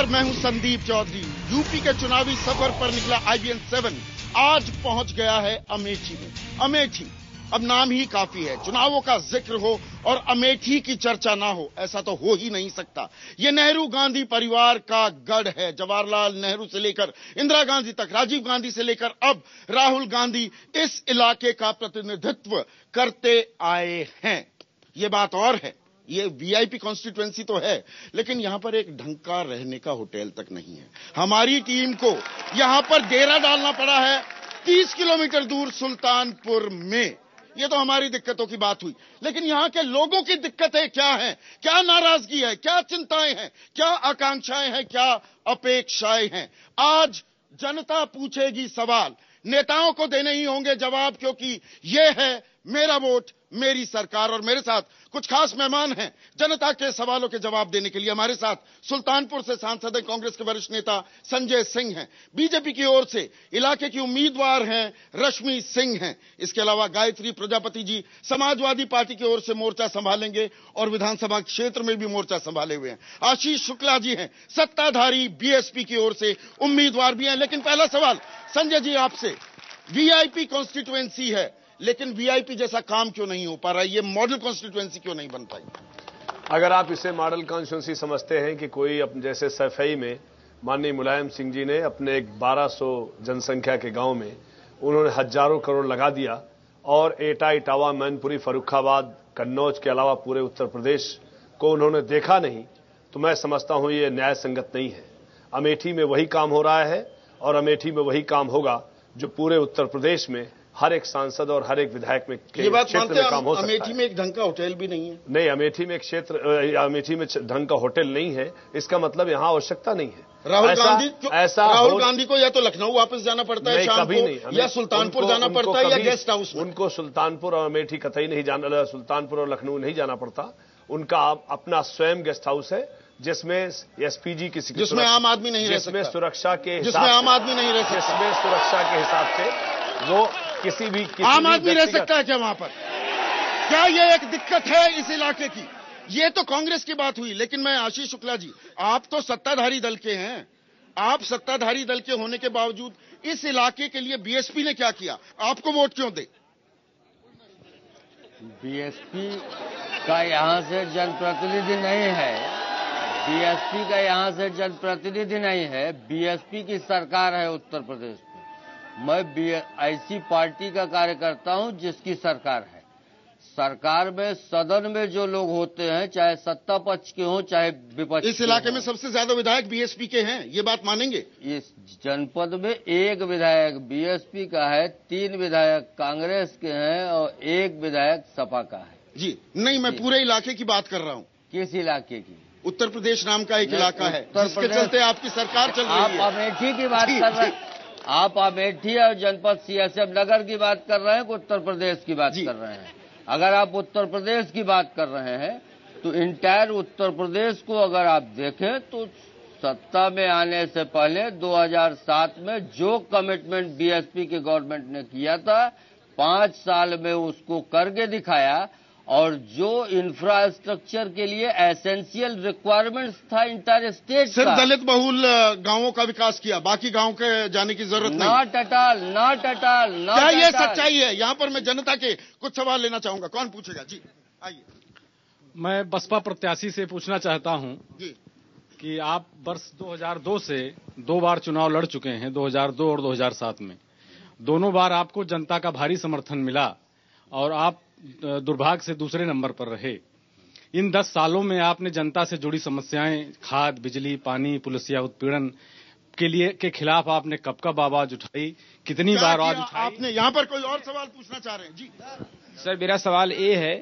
नमस्कार, मैं हूं संदीप चौधरी। यूपी के चुनावी सफर पर निकला IBN7 आज पहुंच गया है अमेठी में। अमेठी अब नाम ही काफी है। चुनावों का जिक्र हो और अमेठी की चर्चा ना हो, ऐसा तो हो ही नहीं सकता। ये नेहरू गांधी परिवार का गढ़ है। जवाहरलाल नेहरू से लेकर इंदिरा गांधी तक, राजीव गांधी से लेकर अब राहुल गांधी इस इलाके का प्रतिनिधित्व करते आए हैं। ये बात और है, ये VIP कॉन्स्टिट्यूएंसी तो है, लेकिन यहां पर एक ढंग का रहने का होटल तक नहीं है। हमारी टीम को यहां पर डेरा डालना पड़ा है 30 किलोमीटर दूर सुल्तानपुर में। ये तो हमारी दिक्कतों की बात हुई, लेकिन यहां के लोगों की दिक्कतें क्या हैं, क्या नाराजगी है, क्या चिंताएं हैं, क्या आकांक्षाएं हैं, क्या अपेक्षाएं हैं। आज जनता पूछेगी सवाल, नेताओं को देने ही होंगे जवाब, क्योंकि यह है मेरा वोट मेरी सरकार। और मेरे साथ कुछ खास मेहमान हैं जनता के सवालों के जवाब देने के लिए। हमारे साथ सुल्तानपुर से सांसद हैं, कांग्रेस के वरिष्ठ नेता संजय सिंह हैं। बीजेपी की ओर से इलाके की उम्मीदवार हैं रश्मि सिंह हैं। इसके अलावा गायत्री प्रजापति जी समाजवादी पार्टी की ओर से मोर्चा संभालेंगे और विधानसभा क्षेत्र में भी मोर्चा संभाले हुए हैं। आशीष शुक्ला जी हैं, सत्ताधारी BSP की ओर से उम्मीदवार भी हैं। लेकिन पहला सवाल संजय जी आपसे, VIP कॉन्स्टिट्यूएंसी है, लेकिन VIP जैसा काम क्यों नहीं हो पा रहा है? ये मॉडल कॉन्स्टिट्यूएंसी क्यों नहीं बन पाई? अगर आप इसे मॉडल कॉन्स्टिट्यूएंसी समझते हैं कि कोई जैसे सफाई में माननीय मुलायम सिंह जी ने अपने एक 1200 जनसंख्या के गांव में उन्होंने हजारों करोड़ लगा दिया और एटा, इटावा, मैनपुरी, फर्रुखाबाद, कन्नौज के अलावा पूरे उत्तर प्रदेश को उन्होंने देखा नहीं, तो मैं समझता हूं ये न्याय संगत नहीं है। अमेठी में वही काम हो रहा है और अमेठी में वही काम होगा जो पूरे उत्तर प्रदेश में हर एक सांसद और हर एक विधायक में क्षेत्र में काम हो सकता है। अमेठी में एक ढंग का होटल भी नहीं है। नहीं, अमेठी में एक क्षेत्र, अमेठी में ढंग का होटल नहीं है, इसका मतलब यहाँ आवश्यकता नहीं है। राहुल गांधी को या तो लखनऊ वापस जाना पड़ता है शाम को, या सुल्तानपुर जाना पड़ता है, या गेस्ट हाउस में। उनको सुल्तानपुर और अमेठी कतई नहीं जाना, सुल्तानपुर और लखनऊ नहीं जाना पड़ता। उनका अपना स्वयं गेस्ट हाउस है जिसमें SPG किसी की, जिसमें आम आदमी नहीं रह सकता, जिसमें सुरक्षा के, जिसमें आम आदमी नहीं रह सकता, जिसमें सुरक्षा के हिसाब से वो किसी आम आदमी रह सकता है क्या वहां पर? क्या ये एक दिक्कत है इस इलाके की? ये तो कांग्रेस की बात हुई, लेकिन मैं आशीष शुक्ला जी, आप तो सत्ताधारी दल के हैं। आप सत्ताधारी दल के होने के बावजूद इस इलाके के लिए BSP ने क्या किया? आपको वोट क्यों दे? BSP का यहाँ से जनप्रतिनिधि नहीं है। BSP का यहाँ से जनप्रतिनिधि नहीं है। BSP की सरकार है उत्तर प्रदेश में। मैं ऐसी पार्टी का कार्यकर्ता हूं जिसकी सरकार है। सरकार में, सदन में जो लोग होते हैं, चाहे सत्ता पक्ष के हों चाहे विपक्ष, इस इलाके में सबसे ज्यादा विधायक BSP के हैं, ये बात मानेंगे? इस जनपद में एक विधायक BSP का है, 3 विधायक कांग्रेस के हैं और 1 विधायक सपा का है। जी नहीं, मैं पूरे इलाके की बात कर रहा हूँ। किस इलाके की? उत्तर प्रदेश नाम का एक इलाका है जिसके चलते आपकी सरकार चल रही है। आप अमेठी की बात कर रहे हैं, आप अमेठी और जनपद CSF नगर की बात कर रहे हैं कि उत्तर प्रदेश की बात कर रहे हैं? अगर आप उत्तर प्रदेश की बात कर रहे हैं तो इंटायर उत्तर प्रदेश को अगर आप देखें तो सत्ता में आने से पहले 2007 में जो कमिटमेंट BSP की गवर्नमेंट ने किया था, 5 साल में उसको करके दिखाया। और जो इंफ्रास्ट्रक्चर के लिए एसेंशियल रिक्वायरमेंट्स था इंटायर स्टेट का, सिर्फ दलित बहुल गांवों का विकास किया, बाकी गांव के जाने की जरूरत नहीं। Not at all. क्या ये सच्चाई है? यहाँ पर मैं जनता के कुछ सवाल लेना चाहूंगा। कौन पूछेगा? जी आइए। मैं बसपा प्रत्याशी से पूछना चाहता हूँ कि आप वर्ष 2002 से 2 बार चुनाव लड़ चुके हैं, 2002 और 2007 में। दोनों बार आपको जनता का भारी समर्थन मिला और आप दुर्भाग्य से दूसरे नंबर पर रहे। इन 10 सालों में आपने जनता से जुड़ी समस्याएं, खाद, बिजली, पानी, पुलिसिया उत्पीड़न के खिलाफ आपने कब आवाज उठाई? कितनी बार आवाज उठाई आपने? यहाँ पर कोई और सवाल पूछना चाह रहे हैं? जी सर, मेरा सवाल ये है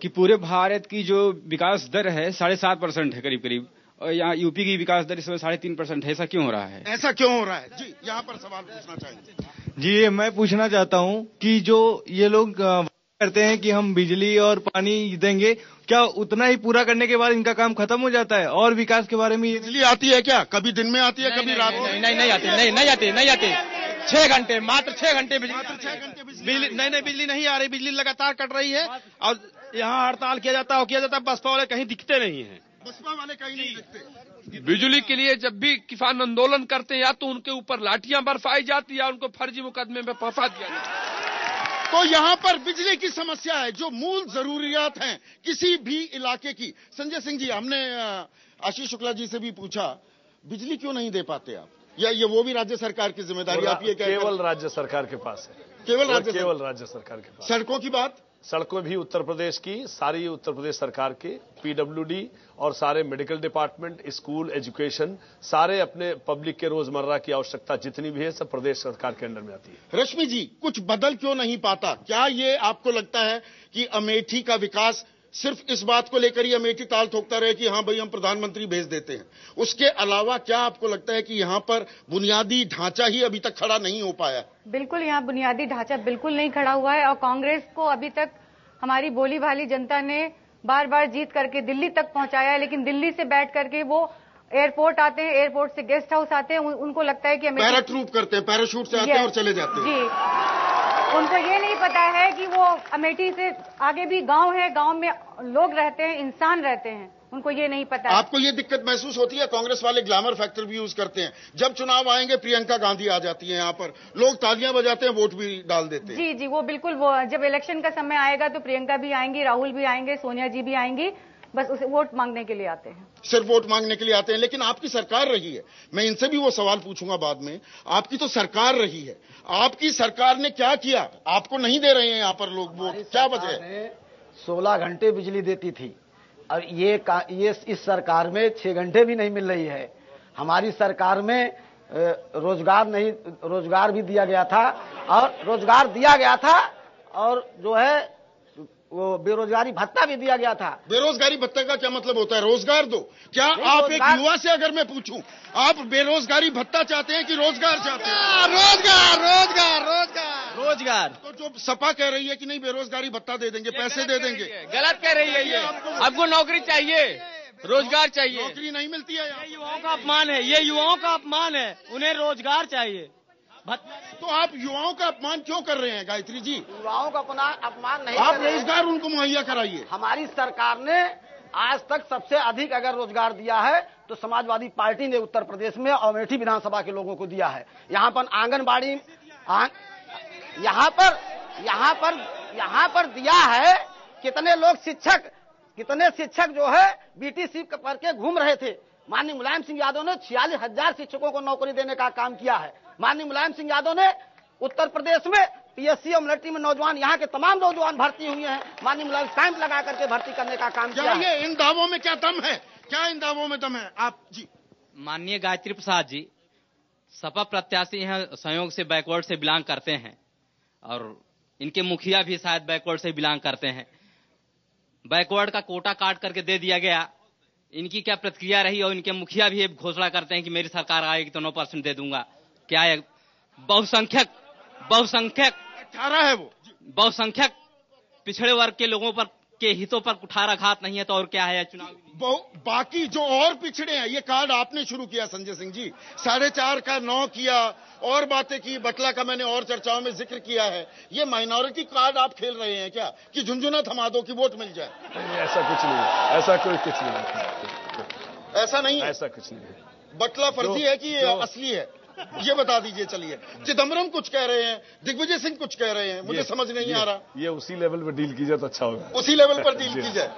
कि पूरे भारत की जो विकास दर है 7.5% है करीब, और यहाँ यूपी की विकास दर इस समय 3.5% है। ऐसा क्यों हो रहा है? ऐसा क्यों हो रहा है? जी यहाँ पर सवाल पूछना चाहेंगे। जी, मैं पूछना चाहता हूँ कि जो ये लोग करते हैं कि हम बिजली और पानी देंगे, क्या उतना ही पूरा करने के बाद इनका काम खत्म हो जाता है? और विकास के बारे में, बिजली आती है क्या? कभी दिन में आती है, कभी रात में? नहीं आती। 6 घंटे, मात्र 6 घंटे बिजली नहीं, बिजली नहीं आ रही। बिजली लगातार कट रही है और यहाँ हड़ताल किया जाता है, बसपा वाले कहीं दिखते नहीं है। बसपा वाले कहीं नहीं दिखते। बिजली के लिए जब भी किसान आंदोलन करते हैं या तो उनके ऊपर लाठियां बरसाई जाती या उनको फर्जी मुकदमे में फंसा दिया जाता है। तो यहां पर बिजली की समस्या है, जो मूल जरूरियात हैं किसी भी इलाके की। संजय सिंह जी, हमने आशीष शुक्ला जी से भी पूछा, बिजली क्यों नहीं दे पाते आप, या ये वो भी राज्य सरकार की जिम्मेदारी? आप ये केवल राज्य सरकार के पास है, केवल राज्य सरकार के पास। सड़कों की बात, सड़कों भी उत्तर प्रदेश की, सारी उत्तर प्रदेश सरकार के, पीडब्ल्यूडी और सारे मेडिकल डिपार्टमेंट, स्कूल, एजुकेशन, सारे अपने पब्लिक के रोजमर्रा की आवश्यकता जितनी भी है सब प्रदेश सरकार के अंडर में आती है। रश्मि जी, कुछ बदल क्यों नहीं पाता? क्या ये आपको लगता है कि अमेठी का विकास सिर्फ इस बात को लेकर ही अमेठी ताल ठोकता रहे कि हां भाई हम प्रधानमंत्री भेज देते हैं? उसके अलावा क्या आपको लगता है कि यहां पर बुनियादी ढांचा ही अभी तक खड़ा नहीं हो पाया? बिल्कुल, यहाँ बुनियादी ढांचा बिल्कुल नहीं खड़ा हुआ है और कांग्रेस को अभी तक हमारी भोली भाली जनता ने बार बार जीत करके दिल्ली तक पहुंचाया है, लेकिन दिल्ली से बैठ करके वो एयरपोर्ट आते हैं, एयरपोर्ट से गेस्ट हाउस आते हैं, उनको लगता है कि पैराट्रूप करते हैं, पैराशूट से आते हैं और चले जाते हैं। जी, उनको ये नहीं पता है कि वो अमेठी से आगे भी गांव है, गांव में लोग रहते हैं, इंसान रहते हैं, उनको ये नहीं पता है। आपको ये दिक्कत महसूस होती है? कांग्रेस वाले ग्लैमर फैक्टर भी यूज करते हैं, जब चुनाव आएंगे प्रियंका गांधी आ जाती है, यहाँ पर लोग तालियां बजाते हैं, वोट भी डाल देते हैं। जी जी, वो बिल्कुल, वो जब इलेक्शन का समय आएगा तो प्रियंका भी आएंगी, राहुल भी आएंगे, सोनिया जी भी आएंगी, बस उसे वोट मांगने के लिए आते हैं, सिर्फ वोट मांगने के लिए आते हैं। लेकिन आपकी सरकार रही है, मैं इनसे भी वो सवाल पूछूंगा बाद में, आपकी तो सरकार रही है, आपकी सरकार ने क्या किया? आपको नहीं दे रहे हैं यहाँ पर लोग वोट, क्या वजह है? 16 घंटे बिजली देती थी और ये इस सरकार में 6 घंटे भी नहीं मिल रही है। हमारी सरकार में रोजगार भी दिया गया था और जो है वो बेरोजगारी भत्ता भी दिया गया था। बेरोजगारी भत्ते का क्या मतलब होता है? रोजगार दो। क्या आप एक युवा से अगर मैं पूछूं, आप बेरोजगारी भत्ता चाहते हैं कि रोजगार चाहते हैं? रोजगार। तो जो सपा कह रही है कि नहीं बेरोजगारी भत्ता दे देंगे, पैसे दे देंगे, गलत कह रही है। ये आपको नौकरी चाहिए, रोजगार चाहिए, नौकरी नहीं मिलती है। ये युवाओं का अपमान है, ये युवाओं का अपमान है, उन्हें रोजगार चाहिए। तो आप युवाओं का अपमान क्यों कर रहे हैं गायत्री जी? युवाओं का अपमान नहीं, आप रोजगार उनको मुहैया कराइए। हमारी सरकार ने आज तक सबसे अधिक अगर रोजगार दिया है तो समाजवादी पार्टी ने उत्तर प्रदेश में अमेठी विधानसभा के लोगों को दिया है। यहाँ पर आंगनबाड़ी यहाँ पर दिया है। कितने शिक्षक जो है बीटीसी करके घूम रहे थे। माननीय मुलायम सिंह यादव ने 46,000 शिक्षकों को नौकरी देने का काम किया है। माननीय मुलायम सिंह यादव ने उत्तर प्रदेश में पीएससी और मिलिट्री में नौजवान, यहाँ के तमाम नौजवान भर्ती हुए हैं। माननीय मुलायम कैंप लगा करके भर्ती करने का काम किया है। इन दावों में क्या दम है? क्या इन दावों में दम है? आप जी। माननीय गायत्री प्रसाद जी, सपा प्रत्याशी हैं, संयोग से बैकवर्ड से बिलोंग करते हैं और इनके मुखिया भी शायद बैकवर्ड से बिलोंग करते हैं। बैकवर्ड का कोटा काट करके दे दिया गया, इनकी क्या प्रतिक्रिया रही? और इनके मुखिया भी घोषणा करते हैं कि मेरी सरकार आएगी तो 9% दे दूंगा। क्या है? बहुसंख्यक 18 है वो बहुसंख्यक पिछड़े वर्ग के लोगों पर के हितों पर कुठाराघात नहीं है तो और क्या है? चुनाव बाकी जो और पिछड़े हैं, ये कार्ड आपने शुरू किया संजय सिंह जी, 4.5 का 9 किया और बातें की, बटला का मैंने और चर्चाओं में जिक्र किया है। ये माइनॉरिटी कार्ड आप खेल रहे हैं क्या कि झुंझुना थमा दो कि वोट मिल जाए? ऐसा कुछ नहीं है, ऐसा कुछ नहीं है, ऐसा कुछ नहीं है। बटला फर्जी है कि असली है, ये बता दीजिए। चलिए, चिदम्बरम कुछ कह रहे हैं, दिग्विजय सिंह कुछ कह रहे हैं, मुझे समझ नहीं आ रहा। ये उसी लेवल पर डील की जाए तो अच्छा होगा। उसी लेवल पर डील की जाए।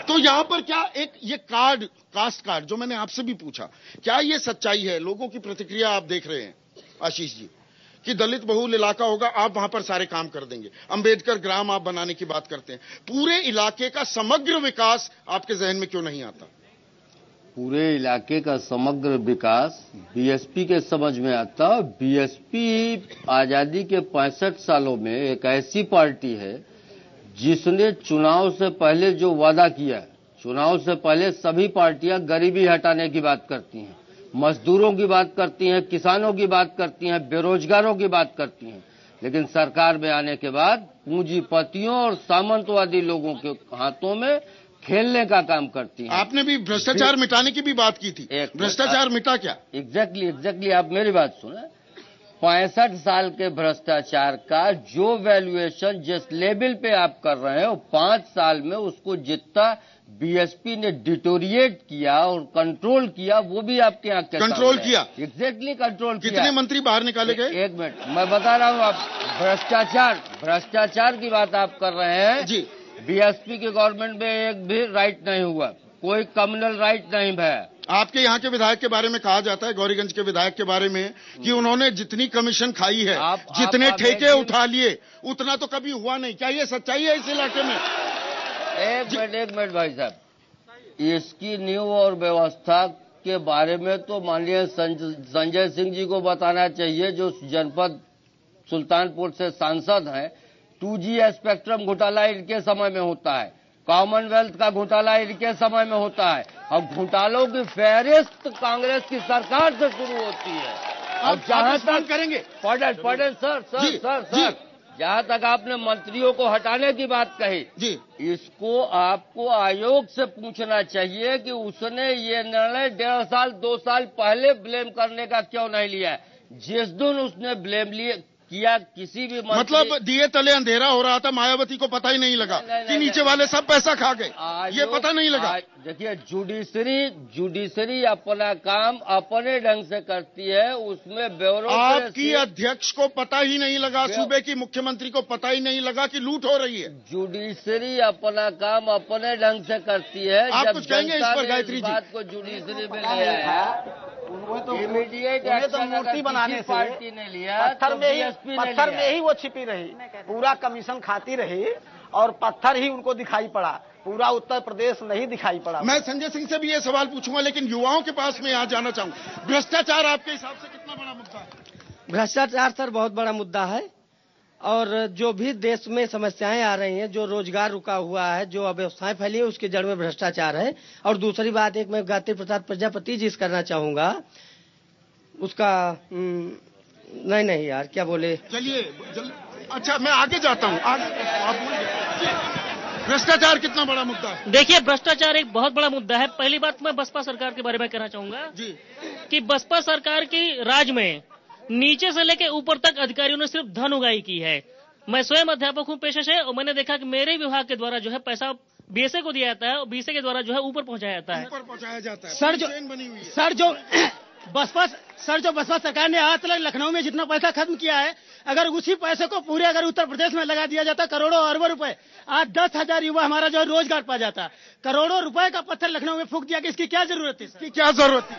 तो यहाँ पर क्या एक ये कार्ड, कास्ट कार्ड, जो मैंने आपसे भी पूछा, क्या ये सच्चाई है? लोगों की प्रतिक्रिया आप देख रहे हैं आशीष जी कि दलित बहुल इलाका होगा, आप वहां पर सारे काम कर देंगे। अंबेडकर ग्राम आप बनाने की बात करते हैं। पूरे इलाके का समग्र विकास आपके जहन में क्यों नहीं आता? पूरे इलाके का समग्र विकास बीएसपी के समझ में आता। बीएसपी आजादी के 65 सालों में एक ऐसी पार्टी है जिसने चुनाव से पहले जो वादा किया, चुनाव से पहले सभी पार्टियां गरीबी हटाने की बात करती हैं, मजदूरों की बात करती हैं, किसानों की बात करती हैं, बेरोजगारों की बात करती हैं, लेकिन सरकार में आने के बाद पूंजीपतियों और सामंतवादी लोगों के हाथों में खेलने का काम करती है। आपने भी भ्रष्टाचार मिटाने की भी बात की थी, भ्रष्टाचार मिटा क्या? एग्जैक्टली आप मेरी बात सुने। 65 साल के भ्रष्टाचार का जो वैल्यूएशन जिस लेवल पे आप कर रहे हैं, वो 5 साल में उसको जितना बीएसपी ने डिटोरिएट किया और कंट्रोल किया, वो भी आपके यहाँ कंट्रोल किया, एग्जैक्टली कंट्रोल किया। कितने मंत्री बाहर निकाले गए? एक मिनट, मैं बता रहा हूँ। आप भ्रष्टाचार की बात आप कर रहे हैं जी। बीएसपी के गवर्नमेंट में एक भी राइट नहीं हुआ, कोई कम्युनल राइट नहीं है। आपके यहाँ के विधायक के बारे में कहा जाता है, गौरीगंज के विधायक के बारे में, कि उन्होंने जितनी कमीशन खाई है, जितने ठेके उठा लिए, उतना तो कभी हुआ नहीं। क्या ये सच्चाई है इस इलाके में? एक मिनट भाई साहब, इसकी नींव और व्यवस्था के बारे में तो माननीय संजय सिंह जी को बताना चाहिए, जो जनपद सुल्तानपुर से सांसद हैं। 2G स्पेक्ट्रम घोटाला इनके समय में होता है, कॉमनवेल्थ का घोटाला इनके समय में होता है, और घोटालों की फहरिस्त कांग्रेस की सरकार से शुरू होती है। अब जहां तक करेंगे सर, जहां तक आपने मंत्रियों को हटाने की बात कही जी, इसको आपको आयोग से पूछना चाहिए कि उसने ये निर्णय 1.5 साल 2 साल पहले ब्लेम करने का क्यों नहीं लिया है। जिस दिन उसने ब्लेम किया किसी भी मतलब दिए तले अंधेरा हो रहा था, मायावती को पता ही नहीं लगा कि नीचे वाले सब पैसा खा गए, ये पता नहीं लगा। देखिए, जुडिशरी अपना काम अपने ढंग से करती है, उसमें ब्यूरो आपकी अध्यक्ष को पता ही नहीं लगा, सूबे की मुख्यमंत्री को पता ही नहीं लगा कि लूट हो रही है। जुडिशरी अपना काम अपने ढंग से करती है। आप कुछ कहेंगे इस पर गायत्री जी? बात को जुडिशरी में लिया है, इमीडिएट मूर्ति बनाने से पार्टी ने लिया, पत्थर में ही वो छिपी रही, पूरा कमीशन खाती रही और पत्थर ही उनको दिखाई पड़ा, पूरा उत्तर प्रदेश नहीं दिखाई पड़ा। मैं संजय सिंह से भी ये सवाल पूछूंगा, लेकिन युवाओं के पास मैं यहाँ जाना चाहूंगा। भ्रष्टाचार आपके हिसाब से कितना बड़ा मुद्दा है? भ्रष्टाचार सर बहुत बड़ा मुद्दा है, और जो भी देश में समस्याएं आ रही हैं, जो रोजगार रुका हुआ है, जो अव्यवस्थाएं फैली है, उसके जड़ में भ्रष्टाचार है। और दूसरी बात एक मैं गायत्री प्रसाद प्रजापति जी से करना चाहूंगा, उसका नहीं यार क्या बोले, चलिए अच्छा मैं आगे जाता हूँ, आप भ्रष्टाचार कितना बड़ा मुद्दा है? देखिए, भ्रष्टाचार एक बहुत बड़ा मुद्दा है। पहली बात मैं बसपा सरकार के बारे में कहना चाहूंगा जी, कि बसपा सरकार की राज में नीचे से लेकर ऊपर तक अधिकारियों ने सिर्फ धन उगाही की है। मैं स्वयं अध्यापक हूँ पेशे से, और मैंने देखा कि मेरे विभाग के द्वारा जो है पैसा बीएसए को दिया जाता है, और बीएसए के द्वारा जो है ऊपर पहुंचाया जाता है। सर जो बसपा सरकार ने आज तक लखनऊ में जितना पैसा खत्म किया है, अगर उसी पैसे को पूरे अगर उत्तर प्रदेश में लगा दिया जाता, करोड़ों अरबों रुपए, आज 10,000 युवा हमारा जो है रोजगार पा जाता। करोड़ों रुपए का पत्थर लखनऊ में फूंक दिया कि इसकी क्या जरूरत थी? इसकी क्या जरूरत थी?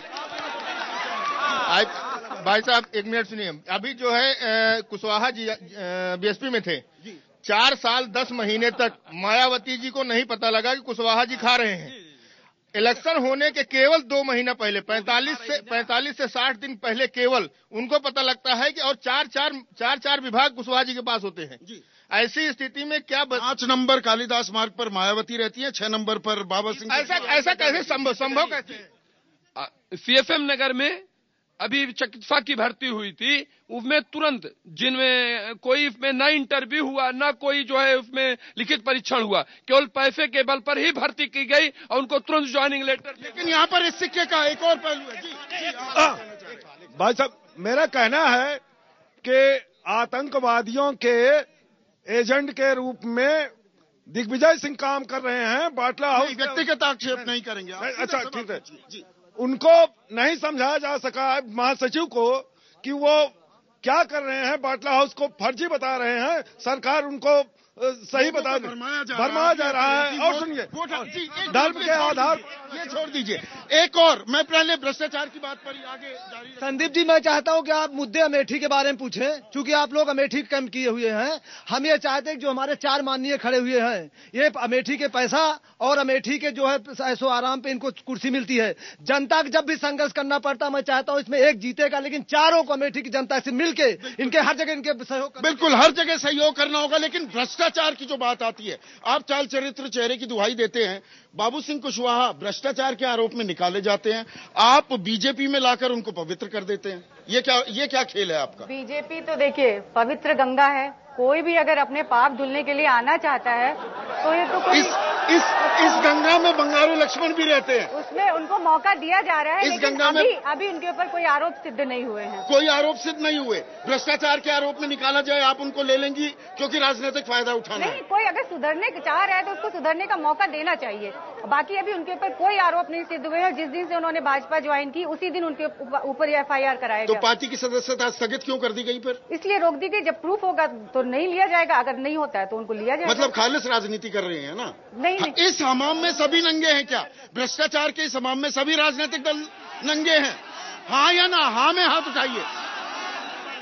भाई साहब एक मिनट सुनिए, अभी जो है कुशवाहा जी बीएसपी में थे, 4 साल 10 महीने तक मायावती जी को नहीं पता लगा कि कुशवाहा जी खा रहे हैं। इलेक्शन होने के केवल 2 महीना पहले 45 से 60 दिन पहले केवल उनको पता लगता है कि, और चार विभाग कुशवाहा जी के पास होते हैं। ऐसी स्थिति में क्या 5 नंबर कालिदास मार्ग पर मायावती रहती है, 6 नंबर पर बाबा सिंह। ऐसा कैसे संभव कैसे? सीएफएम नगर में अभी चिकित्सा की भर्ती हुई थी, उसमें तुरंत जिनमें कोई उसमें न इंटरव्यू हुआ, न कोई जो है उसमें लिखित परीक्षण हुआ, केवल पैसे के बल पर ही भर्ती की गई और उनको तुरंत ज्वाइनिंग लेटर। लेकिन यहाँ पर इस सिक्के का एक और पहलू है जी। भाई साहब, मेरा कहना है कि आतंकवादियों के एजेंट के रूप में दिग्विजय सिंह काम कर रहे हैं। बाटला हाउस व्यक्तिगत आक्षेप नहीं करेंगे। अच्छा ठीक है, उनको नहीं समझाया जा सका महासचिव को कि वो क्या कर रहे हैं, बाटला हाउस को फर्जी बता रहे हैं, सरकार उनको सही बता भरमाया जा रहा है। और सुनिए, धर्म के आधार ये छोड़ दीजिए, एक और मैं पहले भ्रष्टाचार की बात पर ही आगे जारी। संदीप जी, मैं चाहता हूं कि आप मुद्दे अमेठी के बारे में पूछें, क्योंकि आप लोग अमेठी कैंप किए हुए हैं। हम ये चाहते हैं कि जो हमारे 4 माननीय खड़े हुए हैं, ये अमेठी के पैसा और अमेठी के जो है ऐसो आराम पे इनको कुर्सी मिलती है। जनता को जब भी संघर्ष करना पड़ता, मैं चाहता हूं इसमें एक जीतेगा, लेकिन चारों को अमेठी की जनता से मिलके इनके हर जगह इनके सहयोग, बिल्कुल हर जगह सहयोग करना होगा। लेकिन भ्रष्टाचार की जो बात आती है, आप चाल चरित्र चेहरे की दुहाई देते हैं। बाबू सिंह कुशवाहा भ्रष्टाचार के आरोप में निकाले जाते हैं, आप बीजेपी में लाकर उनको पवित्र कर देते हैं। ये क्या खेल है आपका? बीजेपी तो देखिए पवित्र गंगा है, कोई भी अगर अपने पाप धुलने के लिए आना चाहता है तो ये तो कोई इस गंगा में बंगारू लक्ष्मण भी रहते हैं। उसमें उनको मौका दिया जा रहा है, इस लेकिन गंगा में अभी उनके ऊपर कोई आरोप सिद्ध नहीं हुए हैं। कोई आरोप सिद्ध नहीं हुए। भ्रष्टाचार के आरोप में निकाला जाए, आप उनको ले लेंगी क्योंकि राजनीतिक फायदा उठाना नहीं, कोई अगर सुधरने चाह रहा है तो उसको सुधरने का मौका देना चाहिए। बाकी अभी उनके ऊपर कोई आरोप नहीं सिद्ध हुए और जिस दिन से उन्होंने भाजपा ज्वाइन की उसी दिन उनके ऊपर FIR कराया गया। तो पार्टी की सदस्यता स्थगित क्यों कर दी गई फिर? इसलिए रोक दी गई, जब प्रूफ होगा तो नहीं लिया जाएगा, अगर नहीं होता है तो उनको लिया जाएगा। मतलब खालिश राजनीति कर रहे हैं ना? नहीं। इस हमाम में सभी नंगे हैं क्या? भ्रष्टाचार के इस हमाम में सभी राजनीतिक दल नंगे हैं? हाँ या ना? हाँ में हाथ उठाइए।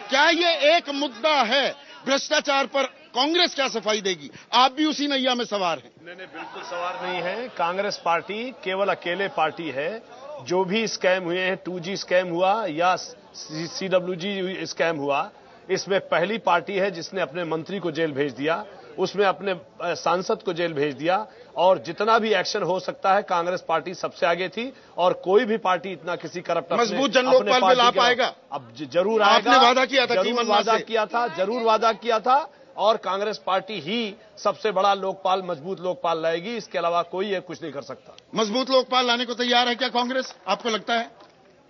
क्या ये एक मुद्दा है भ्रष्टाचार पर? कांग्रेस क्या सफाई देगी? आप भी उसी नैया में सवार हैं। नहीं, बिल्कुल सवार नहीं है। कांग्रेस पार्टी केवल अकेले पार्टी है। जो भी स्कैम हुए हैं, 2G स्कैम हुआ या CWG स्कैम हुआ, इसमें पहली पार्टी है जिसने अपने मंत्री को जेल भेज दिया, उसमें अपने सांसद को जेल भेज दिया, और जितना भी एक्शन हो सकता है कांग्रेस पार्टी सबसे आगे थी। और कोई भी पार्टी इतना किसी करप्ट मजबूत जनलोकपाल बिल आ पाएगा? अब जरूर आएगा। आपने वादा किया था, जरूर वादा किया था और कांग्रेस पार्टी ही सबसे बड़ा लोकपाल, मजबूत लोकपाल लाएगी। इसके अलावा कोई ये कुछ नहीं कर सकता। मजबूत लोकपाल लाने को तैयार है क्या कांग्रेस, आपको लगता है?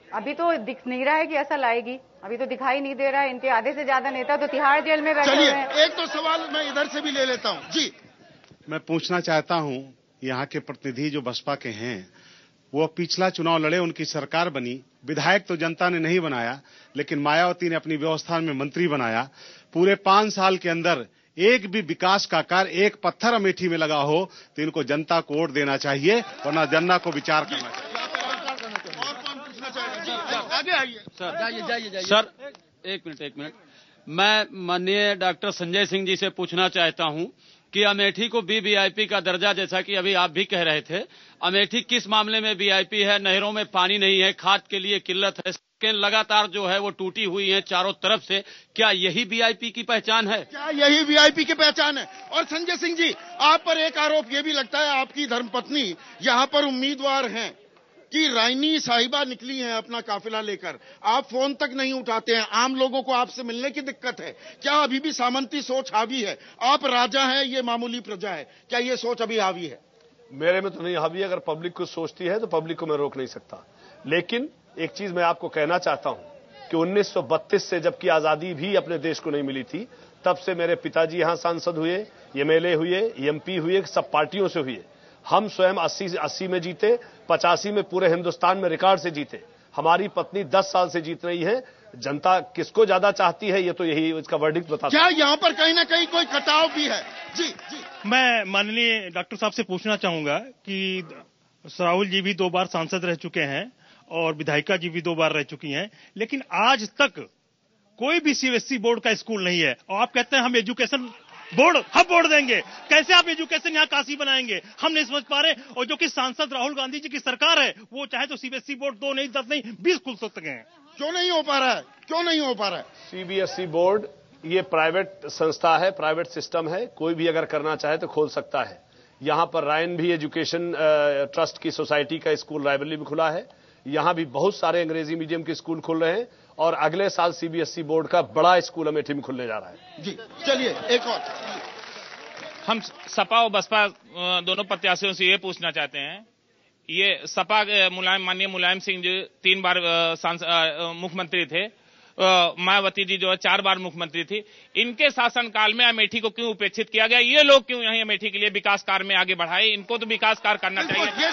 अभी तो दिख नहीं रहा है कि ऐसा लाएगी, अभी तो दिखाई नहीं दे रहा है। इनके आधे से ज्यादा नेता तो तिहाड़ जेल में बैठे हुए हैं। एक तो सवाल मैं इधर से भी ले लेता हूं जी। मैं पूछना चाहता हूं, यहाँ के प्रतिनिधि जो बसपा के हैं, वो पिछला चुनाव लड़े, उनकी सरकार बनी, विधायक तो जनता ने नहीं बनाया, लेकिन मायावती ने अपनी व्यवस्था में मंत्री बनाया। पूरे 5 साल के अंदर एक भी विकास का कार्य, एक पत्थर अमेठी में लगा हो तो इनको जनता को वोट देना चाहिए, वरना जनता को विचार करना चाहिए। सर एक मिनट, मैं माननीय डॉक्टर संजय सिंह जी से पूछना चाहता हूं कि अमेठी को VIP का दर्जा, जैसा कि अभी आप भी कह रहे थे, अमेठी किस मामले में VIP है? नहरों में पानी नहीं है, खाद के लिए किल्लत है, लगातार जो है वो टूटी हुई है चारों तरफ से। क्या यही VIP की पहचान है? क्या यही VIP की पहचान है? और संजय सिंह जी, आप पर एक आरोप ये भी लगता है, आपकी धर्मपत्नी यहां पर उम्मीदवार हैं कि रानी साहिबा निकली हैं अपना काफिला लेकर, आप फोन तक नहीं उठाते हैं, आम लोगों को आपसे मिलने की दिक्कत है। क्या अभी भी सामंती सोच हावी है? आप राजा हैं, ये मामूली प्रजा है, क्या ये सोच अभी हावी है? मेरे में तो नहीं हावी। अगर पब्लिक कुछ सोचती है तो पब्लिक को मैं रोक नहीं सकता। लेकिन एक चीज मैं आपको कहना चाहता हूं कि 1932 से जबकि आजादी भी अपने देश को नहीं मिली थी, तब से मेरे पिताजी यहां सांसद हुए, MLA हुए, MP हुए, सब पार्टियों से हुए। हम स्वयं 80 में जीते, 85 में पूरे हिंदुस्तान में रिकॉर्ड से जीते। हमारी पत्नी 10 साल से जीत रही है। जनता किसको ज्यादा चाहती है, ये तो यही इसका वर्डिक्ट बताता है। क्या यहाँ पर कहीं ना कहीं कोई कटाव भी है? जी। मैं माननीय डॉक्टर साहब से पूछना चाहूंगा कि राहुल जी भी 2 बार सांसद रह चुके हैं और विधायिका जी भी 2 बार रह चुकी हैं, लेकिन आज तक कोई भी CBSE बोर्ड का स्कूल नहीं है, और आप कहते हैं हम एजुकेशन बोर्ड देंगे। कैसे आप एजुकेशन यहाँ काशी बनाएंगे? हम नहीं समझ पा रहे। और जो कि सांसद राहुल गांधी जी की सरकार है, वो चाहे तो CBSE बोर्ड 2 नहीं, 10 नहीं, 20 खुल सकते हैं। क्यों नहीं हो पा रहा है? क्यों नहीं हो पा रहा है? CBSE बोर्ड ये प्राइवेट संस्था है, प्राइवेट सिस्टम है, कोई भी अगर करना चाहे तो खोल सकता है। यहां पर रायन भी एजुकेशन ट्रस्ट की सोसाइटी का स्कूल रायबरेली में खुला है। यहां भी बहुत सारे अंग्रेजी मीडियम के स्कूल खुल रहे हैं, और अगले साल CBSE बोर्ड का बड़ा स्कूल अमेठी में खुलने जा रहा है। जी चलिए, एक और हम सपा और बसपा दोनों प्रत्याशियों से ये पूछना चाहते हैं, ये सपा माननीय मुलायम सिंह जी 3 बार मुख्यमंत्री थे, मायावती जी जो है 4 बार मुख्यमंत्री थी। इनके शासनकाल में अमेठी को क्यों उपेक्षित किया गया? ये लोग क्यों यहीं अमेठी के लिए विकास कार्य में आगे बढ़ाए? इनको तो विकास कार्य करना चाहिए।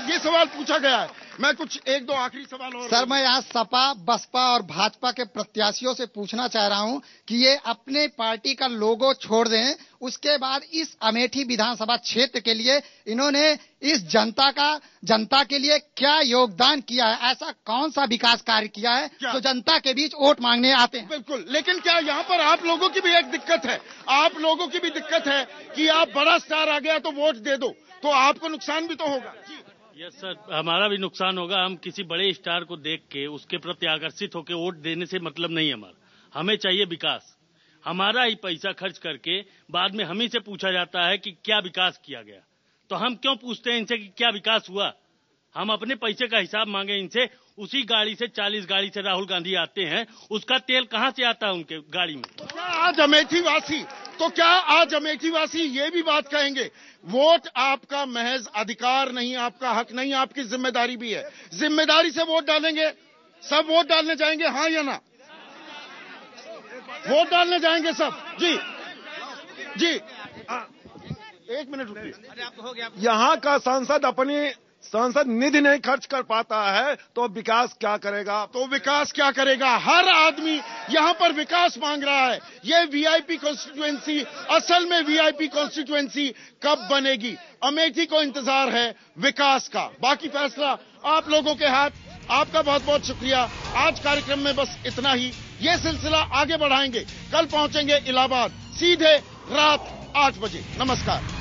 ये सवाल पूछा गया है। मैं कुछ 1-2 आखिरी सवाल और सर, मैं यहाँ सपा, बसपा और भाजपा के प्रत्याशियों से पूछना चाह रहा हूँ कि ये अपने पार्टी का लोगो छोड़ दें, उसके बाद इस अमेठी विधानसभा क्षेत्र के लिए इन्होंने इस जनता के लिए क्या योगदान किया है? ऐसा कौन सा विकास कार्य किया है जो जनता के बीच वोट मांगने आते हैं? बिल्कुल, लेकिन क्या यहाँ पर आप लोगों की भी एक दिक्कत है? आप लोगों की भी दिक्कत है कि आप बड़ा स्टार आ गया तो वोट दे दो, तो आपको नुकसान भी तो होगा। यस सर, हमारा भी नुकसान होगा। हम किसी बड़े स्टार को देख के उसके प्रति आकर्षित होकर वोट देने से मतलब नहीं हमारा। हमें चाहिए विकास। हमारा ही पैसा खर्च करके बाद में हम ही से पूछा जाता है कि क्या विकास किया गया, तो हम क्यों पूछते हैं इनसे कि क्या विकास हुआ? हम अपने पैसे का हिसाब मांगे इनसे। उसी गाड़ी से 40 गाड़ी से राहुल गांधी आते हैं, उसका तेल कहां से आता है उनके गाड़ी में? आज अमेठी वासी तो क्या आज अमेठी वासी ये भी बात कहेंगे, वोट आपका महज अधिकार नहीं, आपका हक नहीं, आपकी जिम्मेदारी भी है। जिम्मेदारी से वोट डालेंगे, सब वोट डालने जाएंगे, हाँ या ना? वोट डालने जाएंगे सब? जी जी, एक मिनट रुकिए। यहाँ का सांसद अपनी सांसद निधि नहीं खर्च कर पाता है तो विकास क्या करेगा? हर आदमी यहाँ पर विकास मांग रहा है। ये वीआईपी कॉन्स्टिट्यूएंसी असल में वीआईपी कॉन्स्टिट्यूएंसी कब बनेगी? अमेठी को इंतजार है विकास का, बाकी फैसला आप लोगों के हाथ। आपका बहुत बहुत शुक्रिया। आज कार्यक्रम में बस इतना ही। ये सिलसिला आगे बढ़ाएंगे, कल पहुंचेंगे इलाहाबाद सीधे रात 8 बजे। नमस्कार।